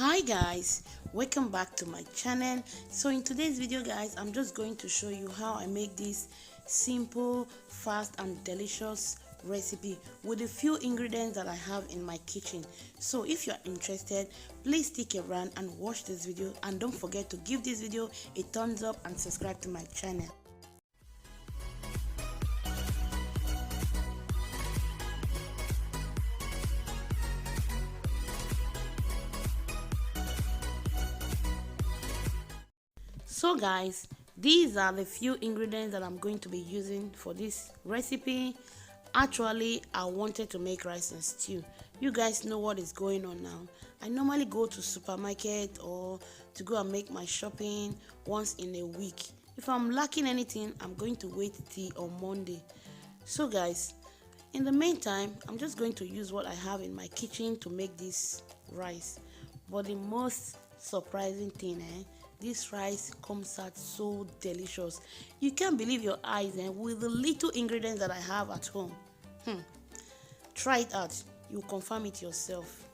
Hi guys, welcome back to my channel. So in today's video guys, I'm just going to show you how I make this simple, fast and delicious recipe with a few ingredients that I have in my kitchen. So if you're interested, please stick around and watch this video, and don't forget to give this video a thumbs up and subscribe to my channel. So guys, these are the few ingredients that I'm going to be using for this recipe. Actually, I wanted to make rice and stew. You guys know what is going on now. I normally go to supermarket or to go and make my shopping once in a week. If I'm lacking anything, I'm going to wait till on Monday. So guys, in the meantime, I'm just going to use what I have in my kitchen to make this rice. But the most surprising thing, this rice comes out so delicious. You can't believe your eyes with the little ingredients that I have at home. Try it out. You'll confirm it yourself.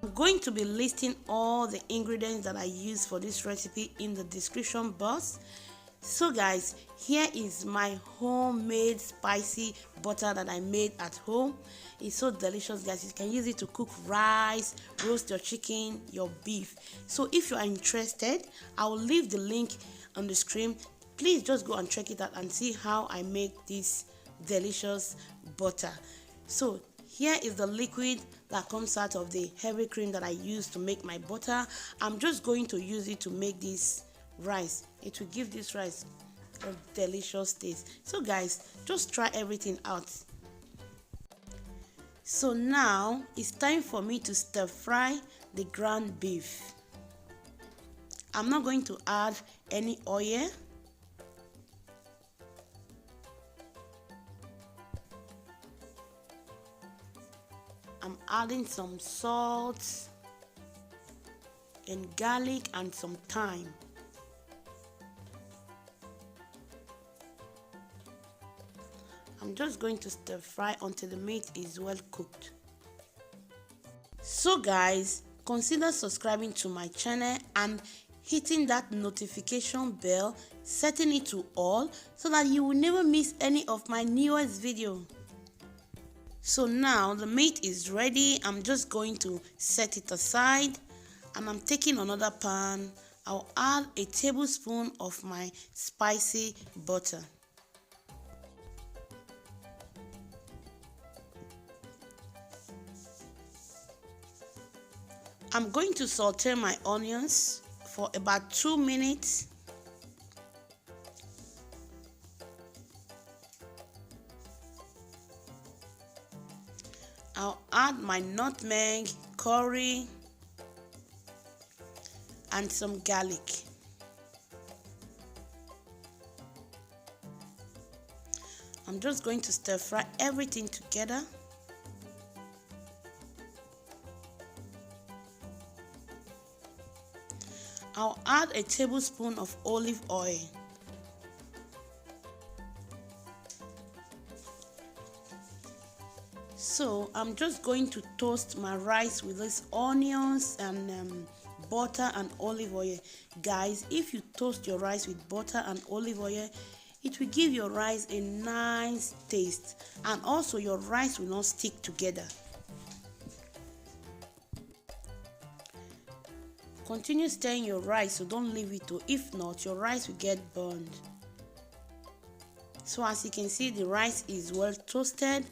I'm going to be listing all the ingredients that I use for this recipe in the description box. So guys, here is my homemade spicy butter that I made at home. It's so delicious guys. You can use it to cook rice, roast your chicken, your beef. So if you are interested, I will leave the link on the screen. Please just go and check it out and see how I make this delicious butter. So here is the liquid that comes out of the heavy cream that I use to make my butter. I'm just going to use it to make this rice. It will give this rice a delicious taste. So guys, just try everything out. So now it's time for me to stir fry the ground beef. I'm not going to add any oil. I'm adding some salt and garlic and some thyme. I'm just going to stir fry until the meat is well cooked. So guys, consider subscribing to my channel and hitting that notification bell, setting it to all so that you will never miss any of my newest video. So now the meat is ready. I'm just going to set it aside, and I'm taking another pan. I'll add a tablespoon of my spicy butter. I'm going to saute my onions for about 2 minutes. I'll add my nutmeg, curry, and some garlic. I'm just going to stir fry everything together. I'll add a tablespoon of olive oil. So I'm just going to toast my rice with these onions and butter and olive oil. Guys, if you toast your rice with butter and olive oil, it will give your rice a nice taste, and also your rice will not stick together. Continue stirring your rice, so don't leave it to, if not your rice will get burned. So as you can see, the rice is well toasted.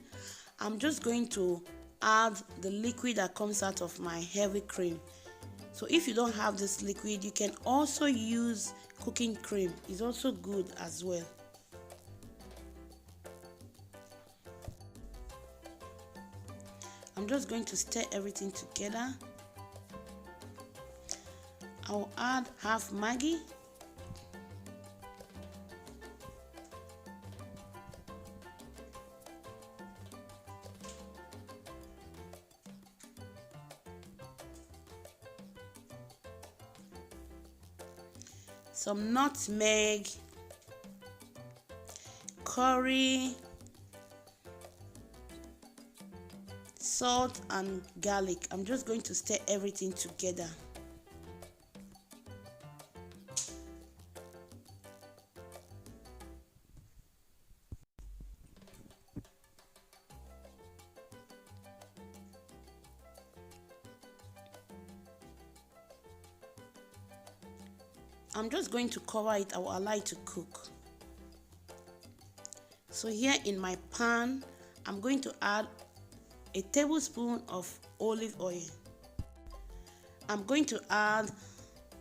I'm just going to add the liquid that comes out of my heavy cream. So if you don't have this liquid, you can also use cooking cream. It's also good as well. I'm just going to stir everything together. I'll add half Maggi, some nutmeg, curry, salt and garlic. I'm just going to stir everything together. I'm just going to cover it. I will allow it to cook. So here in my pan, I'm going to add a tablespoon of olive oil. I'm going to add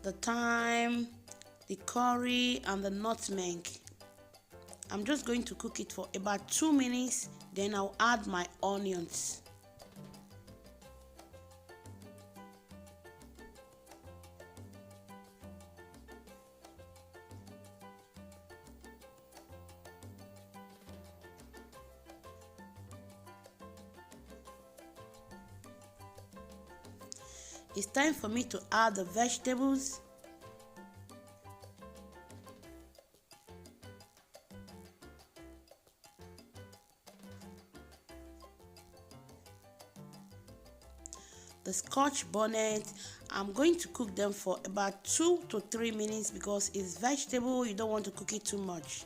the thyme, the curry, and the nutmeg. I'm just going to cook it for about 2 minutes, then I'll add my onions. It's time for me to add the vegetables. The scotch bonnet, I'm going to cook them for about 2 to 3 minutes because it's vegetable, you don't want to cook it too much.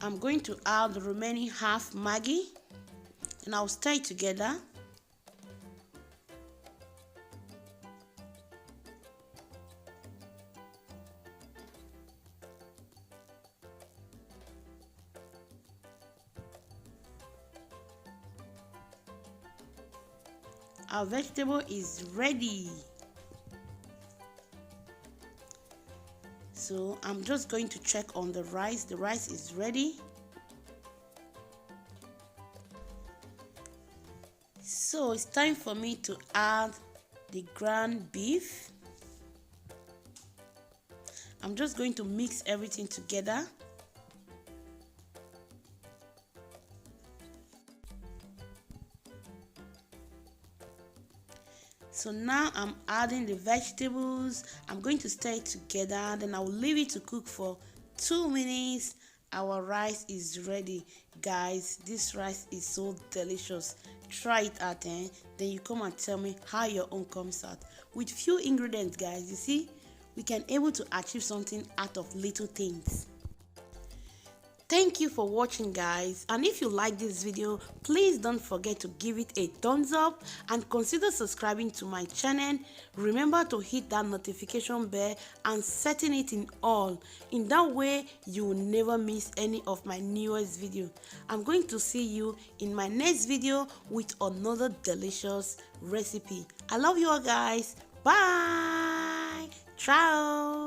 I'm going to add the remaining half Maggi and I'll stir it together. Our vegetable is ready. So I'm just going to check on the rice. The rice is ready. So it's time for me to add the ground beef. I'm just going to mix everything together. So now I'm adding the vegetables. I'm going to stir it together, then I'll leave it to cook for 2 minutes. Our rice is ready. Guys, this rice is so delicious. Try it out, then you come and tell me how your own comes out. With few ingredients, guys, you see, we can able to achieve something out of little things. Thank you for watching, guys, and if you like this video, please don't forget to give it a thumbs up and consider subscribing to my channel. Remember to hit that notification bell and setting it in all. In that way you will never miss any of my newest video. I'm going to see you in my next video with another delicious recipe. I love you all, guys. Bye. Ciao.